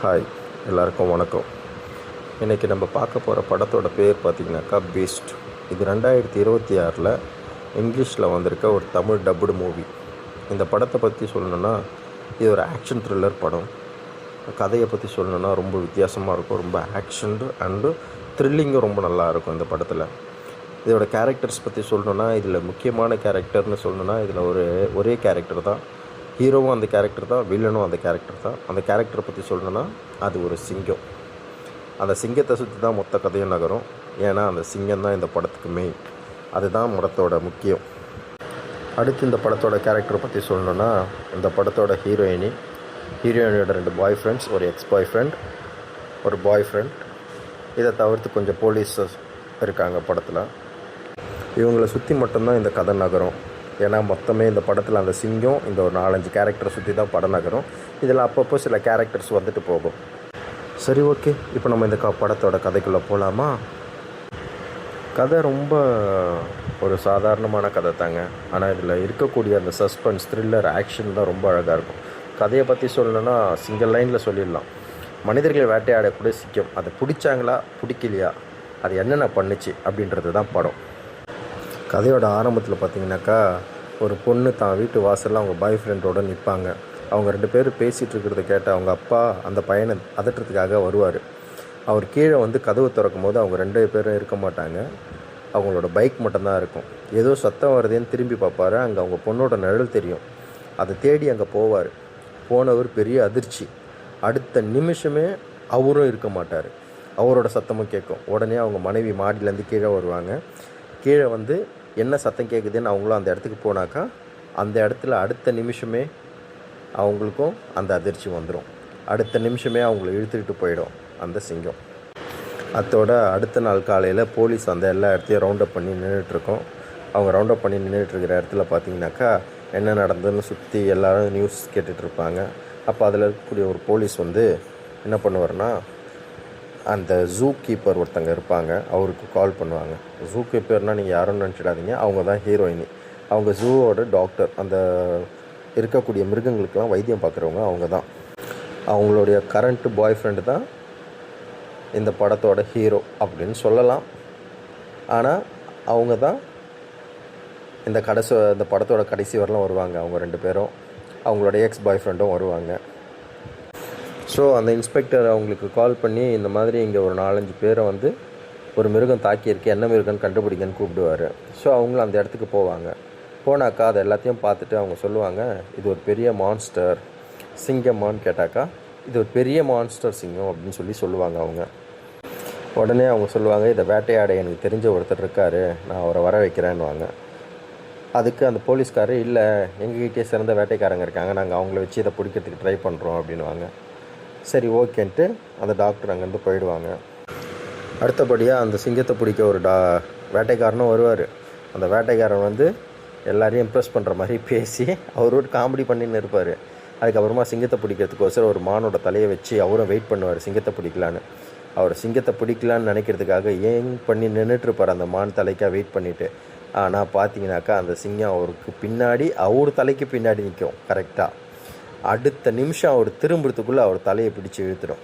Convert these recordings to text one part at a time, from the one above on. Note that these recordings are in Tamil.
ஹாய், எல்லாருக்கும் வணக்கம். இன்றைக்கி நம்ம பார்க்க போகிற படத்தோட பேர் பார்த்திங்கனாக்கா பீஸ்ட். இது 2026 இங்கிலீஷில் வந்திருக்க ஒரு தமிழ் டப்புடு மூவி. இந்த படத்தை பற்றி சொல்லணுன்னா, இது ஒரு ஆக்ஷன் த்ரில்லர் படம். கதையை பற்றி சொல்லணுன்னா ரொம்ப வித்தியாசமாக இருக்கும். ரொம்ப ஆக்ஷன் அண்டு த்ரில்லிங்கும் ரொம்ப நல்லாயிருக்கும் இந்த படத்தில். இதோட கேரக்டர்ஸ் பற்றி சொல்லணுன்னா, இதில் முக்கியமான கேரக்டர்னு சொல்லணுன்னா, இதில் ஒரே கேரக்டர் தான். ஹீரோவும் அந்த கேரக்டர் தான், வில்லனும் அந்த கேரக்டர் தான். அந்த கேரக்டரை பற்றி சொல்லணுன்னா, அது ஒரு சிங்கம். அந்த சிங்கத்தை சுற்றி தான் மொத்த கதையும் நகரும். ஏன்னா அந்த சிங்கம் தான் இந்த படத்துக்கு மெயின். அதுதான் படத்தோட முக்கியம். அடுத்து இந்த படத்தோட கேரக்டரை பற்றி சொல்லணுன்னா, இந்த படத்தோட ஹீரோயினியோட 2 பாய் ஃப்ரெண்ட்ஸ், ஒரு எக்ஸ் பாய் ஃப்ரெண்ட், ஒரு பாய் ஃப்ரெண்ட். இதை தவிர்த்து கொஞ்சம் போலீஸ் இருக்காங்க படத்தில். இவங்களை சுற்றி மட்டும்தான் இந்த கதை நகரும். ஏன்னா மொத்தமே இந்த படத்தில் அந்த சிங்கம் இந்த ஒரு 4-5 கேரக்டரை சுற்றி தான் படம் நகரும். இதில் அப்பப்போ சில கேரக்டர்ஸ் வந்துட்டு போகும். சரி, ஓகே, இப்போ நம்ம இந்த படத்தோட கதைக்குள்ளே போகலாமா? கதை ரொம்ப ஒரு சாதாரணமான கதை தாங்க. ஆனால் இதில் இருக்கக்கூடிய அந்த சஸ்பென்ஸ், த்ரில்லர், ஆக்ஷன் தான் ரொம்ப அழகாக இருக்கும். கதையை பற்றி சொல்லணுன்னா சிங்கிள் லைனில் சொல்லிடலாம். மனிதர்களை வேட்டையாடக்கூடிய சிங்கம், அதை பிடிச்சாங்களா பிடிக்கலையா, அது என்னென்ன பண்ணுச்சு அப்படின்றது தான் படம். கதையோட ஆரம்பத்தில் பார்த்திங்கனாக்கா, ஒரு பொண்ணு தான் வீட்டு வாசலில் அவங்க பாய் ஃப்ரெண்டோடு நிற்பாங்க. அவங்க 2 பேரும் பேசிகிட்டு இருக்கிறத கேட்ட அவங்க அப்பா அந்த பையனை அதட்டுறதுக்காக வருவார். அவர் கீழே வந்து கதவு திறக்கும் போது அவங்க 2 பேரும் இருக்க மாட்டாங்க. அவங்களோட பைக் மட்டும்தான் இருக்கும். ஏதோ சத்தம் வருதுன்னு திரும்பி பார்ப்பார். அங்கே அவங்க பொண்ணோட நிழல் தெரியும். அதை தேடி அங்கே போவார். போனவர் பெரிய அதிர்ச்சி. அடுத்த நிமிஷமே அவரும் இருக்க மாட்டார். அவரோட சத்தமும் கேட்கும். உடனே அவங்க மனைவி மாடியிலேருந்து கீழே வருவாங்க. கீழே வந்து என்ன சத்தம் கேட்குதுன்னு அவங்களும் அந்த இடத்துக்கு போனாக்கா, அந்த இடத்துல அடுத்த நிமிஷமே அவங்களுக்கும் அந்த அதிர்ச்சி வந்துடும். அடுத்த நிமிஷமே அவங்கள இழுத்துக்கிட்டு போயிடும் அந்த சிங்கம். அதோட அடுத்த நாள் காலையில் போலீஸ் அந்த எல்லா இடத்தையும் ரவுண்டப் பண்ணி நின்றுட்டுருக்கோம். அவங்க ரவுண்டப் பண்ணி நின்றுட்டுருக்கிற இடத்துல பார்த்திங்கனாக்கா, என்ன நடந்ததுன்னு சுற்றி எல்லோரும் நியூஸ் கேட்டுட்ருப்பாங்க. அப்போ அதில் இருக்கக்கூடிய ஒரு போலீஸ் வந்து என்ன பண்ணுவார்னா, அந்த ஜூ கீப்பர் ஒருத்தங்க இருப்பாங்க, அவருக்கு கால் பண்ணுவாங்க. ஜூ கீப்பர்னால் நீங்கள் யாருன்னு நினச்சிடாதீங்க, அவங்க தான் ஹீரோயினி. அவங்க ஜூவோட டாக்டர். அந்த இருக்கக்கூடிய மிருகங்களுக்கெல்லாம் வைத்தியம் பார்க்குறவங்க அவங்க தான். அவங்களுடைய கரண்ட் பாய் ஃப்ரெண்டு தான் இந்த படத்தோட ஹீரோ அப்படின்னு சொல்லலாம். ஆனால் அவங்க தான் இந்த படத்தோட கடைசி வரலாம் வருவாங்க. அவங்க 2 பேரும், அவங்களோட எக்ஸ் பாய் ஃப்ரெண்டும் வருவாங்க. ஸோ அந்த இன்ஸ்பெக்டர் அவங்களுக்கு கால் பண்ணி, இந்த மாதிரி இங்கே ஒரு 4-5 பேரை வந்து ஒரு மிருகம் தாக்கியிருக்கு, என்ன மிருகம்னு கண்டுபிடிங்கன்னு கூப்பிடுவார். ஸோ அவங்களும் அந்த இடத்துக்கு போவாங்க. போனாக்கா அதை எல்லாத்தையும் பார்த்துட்டு அவங்க சொல்லுவாங்க, இது ஒரு பெரிய மான்ஸ்டர். சிங்கம்மான்னு கேட்டாக்கா, இது ஒரு பெரிய மான்ஸ்டர் சிங்கம் அப்படின்னு சொல்லுவாங்க அவங்க. உடனே அவங்க சொல்லுவாங்க, இதை வேட்டையாட எனக்கு தெரிஞ்ச ஒருத்தர் இருக்கார், நான் அவரை வர வைக்கிறேன்னுவாங்க. அதுக்கு அந்த போலீஸ்காரர், இல்லை, எங்ககிட்டே சிறந்த வேட்டைக்காரங்க இருக்காங்க, நாங்கள் அவங்கள வச்சு இதை பிடிக்கிறதுக்கு ட்ரை பண்ணுறோம் அப்படின்வாங்க. சரி, ஓகேன்ட்டு அந்த டாக்டர் அங்கேருந்து போயிடுவாங்க. அடுத்தபடியாக அந்த சிங்கத்தை பிடிக்க ஒரு வேட்டைக்காரனும் வருவார். அந்த வேட்டைக்காரன் வந்து எல்லாரையும் இம்ப்ரெஸ் பண்ணுற மாதிரி பேசி அவரோட காமெடி பண்ணின்னு இருப்பார். அதுக்கப்புறமா சிங்கத்தை பிடிக்கிறதுக்கோசரம் ஒரு மானோட தலையை வச்சு அவரும் வெயிட் பண்ணுவார் சிங்கத்தை பிடிக்கலான்னு. அவர் சிங்கத்தை பிடிக்கலான்னு நினைக்கிறதுக்காக ஏன் பண்ணி நின்றுட்டுருப்பார் அந்த மான் தலைக்காக வெயிட் பண்ணிவிட்டு. ஆனால் பார்த்தீங்கன்னாக்கா அந்த சிங்கம் அவருக்கு பின்னாடி, அவர் தலைக்கு பின்னாடி நிற்கும் கரெக்டாக. அடுத்த நிமிஷம் அவர் திரும்புறதுக்குள்ளே அவர் தலையை பிடிச்சி இழுத்துடும்.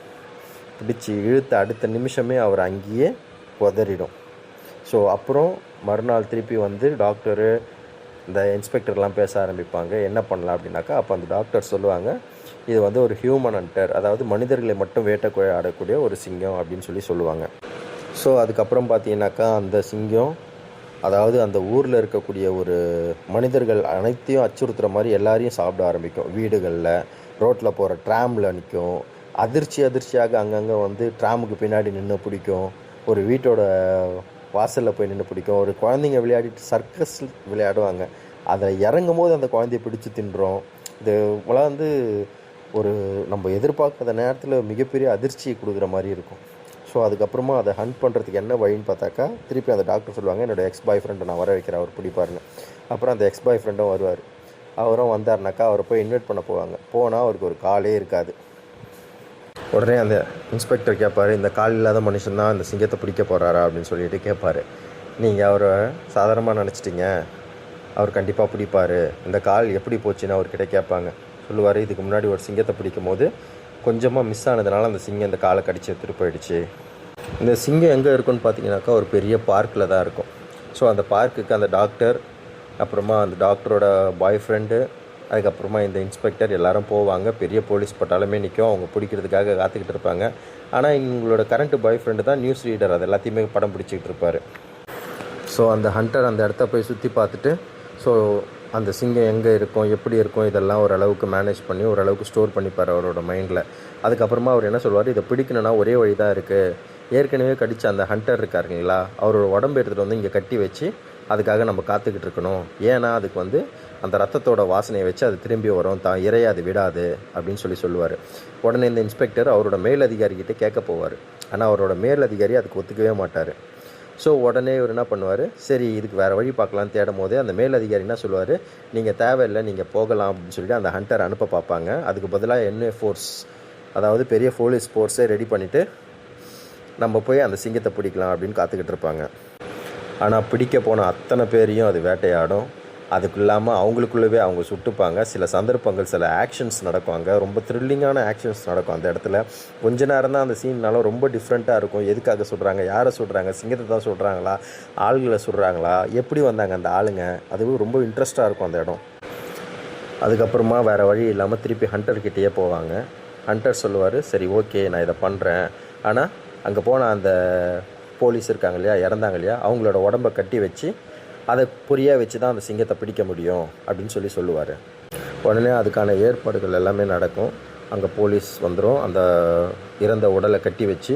இழுத்த அடுத்த நிமிஷமே அவர் அங்கேயே உதறிடும். ஸோ அப்புறம் மறுநாள் திருப்பி வந்து டாக்டரு, இந்த இன்ஸ்பெக்டர்லாம் பேச ஆரம்பிப்பாங்க, என்ன பண்ணலாம் அப்படின்னாக்கா. அப்போ அந்த டாக்டர் சொல்லுவாங்க, இது வந்து ஒரு ஹியூமன் ஹண்டர், அதாவது மனிதர்களை மட்டும் வேட்டையாடக்கூடிய ஒரு சிங்கம் அப்படின்னு சொல்லுவாங்க. ஸோ அதுக்கப்புறம் பார்த்தீங்கன்னாக்கா அந்த சிங்கம், அதாவது அந்த ஊரில் இருக்கக்கூடிய ஒரு மனிதர்கள் அனைத்தையும் அச்சுறுத்துகிற மாதிரி எல்லாரையும் சாப்பிட ஆரம்பிக்கும். வீடுகளில், ரோட்டில் போகிற ட்ராமில் நிற்கும். அதிர்ச்சியாக அங்கங்கே வந்து ட்ராமுக்கு பின்னாடி நின்று பிடிக்கும். ஒரு வீட்டோட வாசலில் போய் நின்று பிடிக்கும். ஒரு குழந்தைங்க விளையாடிட்டு சர்க்கஸ் விளையாடுவாங்க, அதில் இறங்கும் போது அந்த குழந்தைய பிடிச்சி தின்றோம். இதெல்லாம் வந்து ஒரு நம்ம எதிர்பார்க்காத நேரத்தில் மிகப்பெரிய அதிர்ச்சியை கொடுக்குற மாதிரி இருக்கும். ஸோ அதுக்கப்புறமா அதை ஹண்ட் பண்ணுறதுக்கு என்ன வழின்னு பார்த்தாக்கா, திருப்பி அந்த டாக்டர் சொல்லுவாங்க, என்னோடய எக்ஸ் பாய் ஃப்ரெண்டை நான் வர வைக்கிறேன், அவர் பிடிப்பாருன்னு. அப்புறம் அந்த எக்ஸ் பாய் ஃப்ரெண்டும் வருவார். அவரும் வந்தார்னாக்கா அவரை போய் இன்வைட் பண்ண போவாங்க. போனால் அவருக்கு ஒரு காலே இருக்காது. உடனே அந்த இன்ஸ்பெக்டர் கேட்பார், இந்த கால் இல்லாத மனுஷன் தான் இந்த சிங்கத்தை பிடிக்க போகிறாரா அப்படின்னு சொல்லிட்டு கேட்பார். நீங்கள் அவரை சாதாரணமாக நினச்சிட்டிங்க, அவர் கண்டிப்பாக பிடிப்பார், இந்த கால் எப்படி போச்சுன்னு அவர்கிட்ட கேட்பாங்க. சொல்லுவார், இதுக்கு முன்னாடி ஒரு சிங்கத்தை பிடிக்கும் போது கொஞ்சமாக மிஸ் ஆனதுனால அந்த சிங்கம் இந்த காலை கடிச்சு எடுத்துகிட்டு போயிடுச்சு. இந்த சிங்கம் எங்கே இருக்குன்னு பார்த்தீங்கன்னாக்கா ஒரு பெரிய பார்க்கில் தான் இருக்கும். ஸோ அந்த பார்க்குக்கு அந்த டாக்டர், அப்புறமா அந்த டாக்டரோட பாய் ஃப்ரெண்டு, அதுக்கப்புறமா இந்த இன்ஸ்பெக்டர் எல்லோரும் போவாங்க. பெரிய போலீஸ் பட்டாலுமே நிற்கும், அவங்க பிடிக்கிறதுக்காக காத்துக்கிட்டு இருப்பாங்க. ஆனால் இவங்களோட கரண்ட் பாய் ஃப்ரெண்டு தான் நியூஸ் ரீடர், அது எல்லாத்தையுமே படம் பிடிச்சிக்கிட்டு இருப்பார். ஸோ அந்த ஹண்டர் அந்த இடத்த போய் சுற்றி பார்த்துட்டு, ஸோ அந்த சிங்கம் எங்கே இருக்கும், எப்படி இருக்கும், இதெல்லாம் ஓரளவுக்கு மேனேஜ் பண்ணி ஓரளவுக்கு ஸ்டோர் பண்ணிப்பார் அவரோட மைண்டில். அதுக்கப்புறமா அவர் என்ன சொல்வார், இதை பிடிக்கணுன்னா ஒரே வழி தான் இருக்குது. ஏற்கனவே கடித்த அந்த ஹண்டர் இருக்காருங்களா, அவரோட உடம்பு எடுத்துகிட்டு வந்து இங்கே கட்டி வச்சு அதுக்காக நம்ம காத்துக்கிட்டு இருக்கணும். ஏன்னா அதுக்கு வந்து அந்த ரத்தத்தோட வாசனையை வச்சு அது திரும்பி வரும், தான் இறைய அது விடாது அப்படின்னு சொல்லுவார். உடனே இந்த இன்ஸ்பெக்டர் அவரோட மேலதிகாரிகிட்ட கேட்க போவார். ஆனால் அவரோட மேலதிகாரி அதுக்கு ஒத்துக்கவே மாட்டார். ஸோ உடனே இவர் என்ன பண்ணுவார், சரி இதுக்கு வேறு வழி பார்க்கலான்னு தேடும் போதே அந்த மேலதிகாரி என்ன சொல்லுவார், நீங்கள் தேவையில்லை, நீங்கள் போகலாம் அப்படின்னு சொல்லிட்டு அந்த ஹண்டர் அனுப்ப பார்ப்பாங்க. அதுக்கு பதிலாக என்ன ஃபோர்ஸ், அதாவது பெரிய போலீஸ் ஃபோர்ஸே ரெடி பண்ணிவிட்டு நம்ம போய் அந்த சிங்கத்தை பிடிக்கலாம் அப்படின்னு காத்துக்கிட்டு இருப்பாங்க. ஆனால் பிடிக்க போன அத்தனை பேரையும் அது வேட்டையாடும். அதுக்கு இல்லாமல் அவங்களுக்குள்ளவே அவங்க சுட்டுப்பாங்க. சில சந்தர்ப்பங்கள், சில ஆக்ஷன்ஸ் நடக்கும். அங்கே ரொம்ப த்ரில்லிங்கான ஆக்ஷன்ஸ் நடக்கும் அந்த இடத்துல. கொஞ்ச நேரம் தான் அந்த சீன்னாலும் ரொம்ப டிஃப்ரெண்ட்டாக இருக்கும். எதுக்காக சுடுறாங்க, யாரை சுடுறாங்க, சிங்கத்தை தான் சுடுறாங்களா, ஆளுகளை சுடுறாங்களா, எப்படி வந்தாங்க அந்த ஆளுங்க, அதுவும் ரொம்ப இன்ட்ரெஸ்ட்டாக இருக்கும் அந்த இடம். அதுக்கப்புறமா வேறு வழி இல்லாமல் திருப்பி ஹண்டர்கிட்டேயே போவாங்க. ஹண்டர் சொல்லுவார், சரி ஓகே நான் இதை பண்ணுறேன், ஆனால் அங்கே போன அந்த போலீஸ் இருக்காங்க இல்லையா, இறந்தாங்க இல்லையா, அவங்களோட உடம்பை கட்டி வச்சு அதை பொரியாக வச்சு தான் அந்த சிங்கத்தை பிடிக்க முடியும் அப்படின்னு சொல்லுவார். உடனே அதுக்கான ஏற்பாடுகள் எல்லாமே நடக்கும். அங்கே போலீஸ் வந்துடும், அந்த இறந்த உடலை கட்டி வச்சு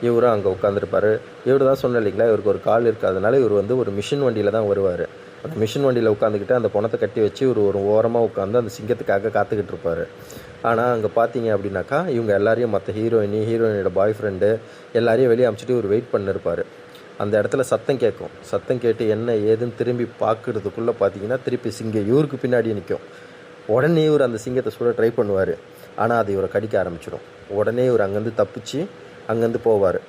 இவரும் அங்கே உட்காந்துருப்பார். இவர் தான் சொன்ன இல்லைங்களா, இவருக்கு ஒரு கால் இருக்காதனால இவர் வந்து ஒரு மிஷின் வண்டியில் தான் வருவார். அந்த மிஷின் வண்டியில் உட்காந்துக்கிட்டு அந்த பணத்தை கட்டி வச்சு இவர் ஒரு ஓரமாக உட்காந்து அந்த சிங்கத்துக்காக காத்துக்கிட்டு இருப்பார். ஆனால் அங்கே பார்த்தீங்க அப்படின்னாக்கா இவங்க எல்லாரையும், மற்ற ஹீரோயினோட பாய் ஃப்ரெண்டு எல்லாரையும் வெளியே அனுப்பிச்சிட்டு இவர் வெயிட் பண்ணிருப்பார். அந்த இடத்துல சத்தம் கேட்கும். சத்தம் கேட்டு என்ன ஏதுன்னு திரும்பி பார்க்குறதுக்குள்ளே பார்த்தீங்கன்னா திருப்பி சிங்கம் இவருக்கு பின்னாடி நிற்கும். உடனே இவர் அந்த சிங்கத்தை சுட ட்ரை பண்ணுவார். ஆனால் அது இவரை கடிக்க ஆரம்பிச்சிடும். உடனே இவர் அங்கேருந்து தப்பிச்சு அங்கேருந்து போவார்.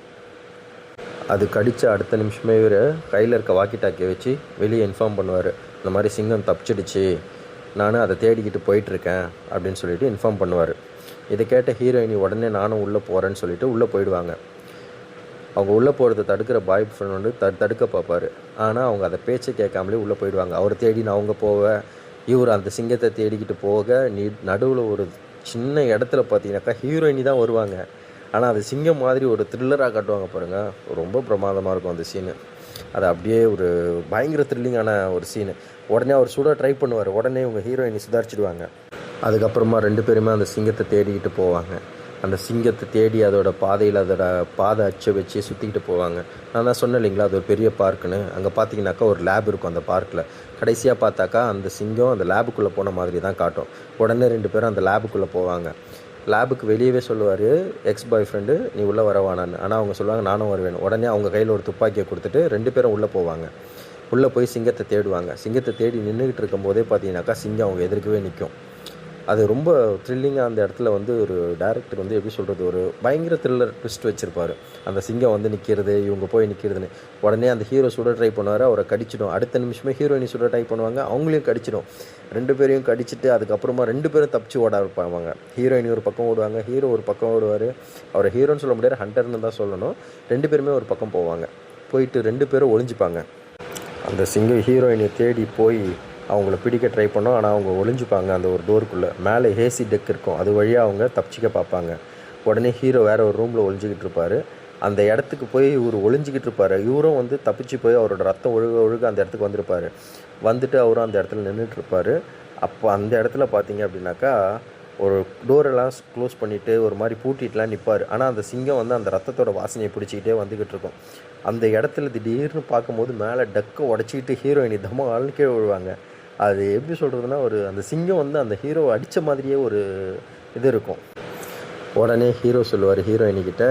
அது கடித்த அடுத்த நிமிஷமே இவர் கையில் இருக்க வாக்கி டாக்கியை வச்சு வெளியே இன்ஃபார்ம் பண்ணுவார். இந்த மாதிரி சிங்கம் தப்பிச்சிடுச்சு, நான் அதை தேடிக்கிட்டு போயிட்டுருக்கேன் அப்படின்னு சொல்லிட்டு இன்ஃபார்ம் பண்ணுவார். இதை கேட்ட ஹீரோயினி உடனே நானும் உள்ளே போகிறேன்னு சொல்லிட்டு உள்ளே போயிடுவாங்க. அவங்க உள்ளே போகிறத தடுக்கிற பாய் ஃப்ரெண்ட் வந்து தடுக்க பார்ப்பார். ஆனால் அவங்க அதை பேச்சை கேட்காமலே உள்ளே போயிடுவாங்க. அவரை தேடி நான் அவங்க போவேன், இவர் அந்த சிங்கத்தை தேடிக்கிட்டு போக நடுவில் ஒரு சின்ன இடத்துல பார்த்தீங்கன்னாக்கா ஹீரோயினி தான் வருவாங்க. ஆனால் அது சிங்கம் மாதிரி ஒரு த்ரில்லராக காட்டுவாங்க பாருங்கள், ரொம்ப பிரமாதமாக இருக்கும் அந்த சீனு. அது அப்படியே ஒரு பயங்கர த்ரில்லிங்கான ஒரு சீனு. உடனே அவர் சுட ட்ரை பண்ணுவார். உடனே இவங்க ஹீரோயினி சுதாரிச்சிடுவாங்க. அதுக்கப்புறமா ரெண்டு பேருமே அந்த சிங்கத்தை தேடிக்கிட்டு போவாங்க. அந்த சிங்கத்தை தேடி அதோட பாதையில் அதோட பாதை அச்சை வச்சு சுற்றிக்கிட்டு போவாங்க. நான் தான் சொன்னேன் இல்லைங்களா, அது ஒரு பெரிய பார்க்குன்னு. அங்கே பார்த்தீங்கன்னாக்கா ஒரு லேப் இருக்கும் அந்த பார்க்கில். கடைசியாக பார்த்தாக்கா அந்த சிங்கம் அந்த லேபுக்குள்ளே போன மாதிரி தான் காட்டும். உடனே ரெண்டு பேரும் அந்த லேபுக்குள்ளே போவாங்க. லேபுக்கு வெளியவே சொல்லுவார் எக்ஸ் பாய் ஃப்ரெண்டு, நீ உள்ளே வரவானான்னு. ஆனால் அவங்க சொல்லுவாங்க நானும் வருவேன். உடனே அவங்க கையில் ஒரு துப்பாக்கியை கொடுத்துட்டு ரெண்டு பேரும் உள்ளே போவாங்க. உள்ளே போய் சிங்கத்தை தேடுவாங்க. சிங்கத்தை தேடி நின்றுக்கிட்டு இருக்கும்போதே பார்த்தீங்கன்னாக்கா சிங்கம் அவங்க எதிர்க்கவே நிற்கும். அது ரொம்ப த்ரில்லிங்காக அந்த இடத்துல வந்து ஒரு டேரக்டர் வந்து எப்படி சொல்கிறது, ஒரு பயங்கர த்ரில்லர் ட்விஸ்ட் வச்சுருப்பார். அந்த சிங்கம் வந்து நிற்கிறது, இவங்க போய் நிற்கிறதுன்னு. உடனே அந்த ஹீரோ சுட ட்ரை பண்ணுவார், அவரை கடிச்சிடும். அடுத்த நிமிஷமே ஹீரோயினி சுட ட்ரை பண்ணுவாங்க, அவங்களையும் கடிச்சிடும். ரெண்டு பேரையும் கடிச்சிட்டு அதுக்கப்புறமா ரெண்டு பேரும் தப்பிச்சு ஓட இருப்பாங்க. ஹீரோயினி ஒரு பக்கம் ஓடுவாங்க, ஹீரோ ஒரு பக்கம் ஓடுவார். அவரை ஹீரோன்னு சொல்ல முடியாது, ஹண்டர்னு தான் சொல்லணும். ரெண்டு பேருமே ஒரு பக்கம் போவாங்க. போயிட்டு ரெண்டு பேரும் ஒளிஞ்சிப்பாங்க. அந்த சிங்கம் ஹீரோயினை தேடி போய் அவங்கள பிடிக்க ட்ரை பண்ணோம். ஆனால் அவங்க ஒளிஞ்சுப்பாங்க அந்த ஒரு டோருக்குள்ளே. மேலே ஏசி டெக் இருக்கும், அது வழியாக அவங்க தப்பிச்சிக்க பார்ப்பாங்க. உடனே ஹீரோ வேறு ஒரு ரூமில் ஒளிஞ்சிக்கிட்டு இருப்பார். அந்த இடத்துக்கு போய் இவர் ஒளிஞ்சிக்கிட்டு இருப்பார். இவரும் வந்து தப்பிச்சு போய் அவரோட ரத்தம் ஒழுக அந்த இடத்துக்கு வந்திருப்பார். வந்துட்டு அவரும் அந்த இடத்துல நின்றுட்டுருப்பார். அப்போ அந்த இடத்துல பார்த்தீங்க அப்படின்னாக்கா ஒரு டோரெல்லாம் க்ளோஸ் பண்ணிவிட்டு ஒரு மாதிரி பூட்டிகிட்டுலாம் நிற்பார். ஆனால் அந்த சிங்கம் வந்து அந்த ரத்தத்தோட வாசனையை பிடிச்சிக்கிட்டே வந்துக்கிட்டு இருக்கும். அந்த இடத்துல திடீர்னு பார்க்கும்போது மேலே டக்கை உடச்சிக்கிட்டு ஹீரோயினி ஆள்னு கீழே விழுவாங்க. அது எப்படி சொல்கிறதுனா, ஒரு அந்த சிங்கம் வந்து அந்த ஹீரோவை அடித்த மாதிரியே ஒரு இது இருக்கும். உடனே ஹீரோ சொல்லுவார் ஹீரோயினிக்கிட்ட,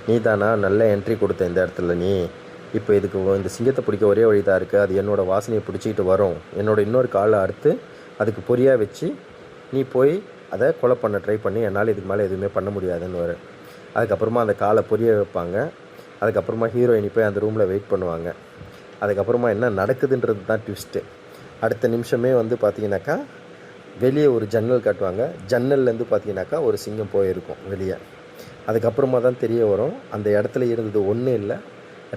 நீ தானா நல்ல என்ட்ரி கொடுத்த இந்த இடத்துல, நீ இப்போ இதுக்கு இந்த சிங்கத்தை பிடிக்க ஒரே வழி தான் இருக்குது, அது என்னோடய வாசனையை பிடிச்சிக்கிட்டு வரும், என்னோட இன்னொரு காலை அறுத்து அதுக்கு பொரியாக வச்சு நீ போய் அதை கொலை பண்ண ட்ரை பண்ணி என்னால் இதுக்கு மேலே எதுவுமே பண்ண முடியாதுன்னு வரும். அதுக்கப்புறமா அந்த காலை பொரிய வைப்பாங்க. அதுக்கப்புறமா ஹீரோயினி போய் அந்த ரூமில் வெயிட் பண்ணுவாங்க. அதுக்கப்புறமா என்ன நடக்குதுன்றது தான் ட்விஸ்ட்டு. அடுத்த நிமிஷமே வந்து பார்த்தீங்கன்னாக்கா வெளியே ஒரு ஜன்னல் காட்டுவாங்க. ஜன்னல்லேருந்து பார்த்தீங்கன்னாக்கா ஒரு சிங்கம் போயிருக்கும் வெளியே. அதுக்கப்புறமா தான் தெரிய வரும் அந்த இடத்துல இருந்தது ஒன்று இல்லை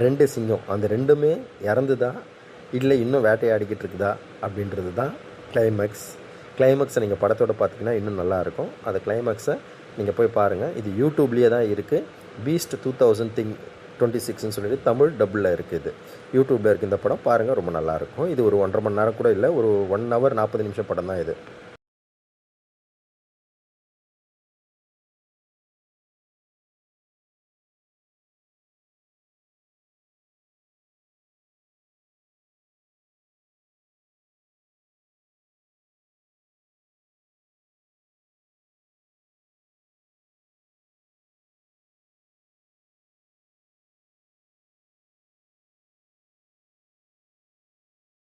2 சிங்கம். அந்த 2மே இறந்துதா இல்லை இன்னும் வேட்டையாடிக்கிட்டு இருக்குதா அப்படின்றது தான் கிளைமேக்ஸை நீங்கள் படத்தோட பார்த்தீங்கன்னா இன்னும் நல்லாயிருக்கும். அந்த கிளைமேக்ஸை நீங்கள் போய் பாருங்கள். இது யூடியூப்லேயே தான் இருக்குது. பீஸ்ட் 2026ன்னு சொல்லிட்டு தமிழ் டபுளில் இருக்குது. இது யூடியூப்பில் இருக்குது இந்த படம். பாருங்கள், ரொம்ப நல்லாயிருக்கும். இது ஒரு 1.5 மணி நேரம் கூட இல்லை, ஒரு 1 hour 40 நிமிஷம் படம் தான் இது.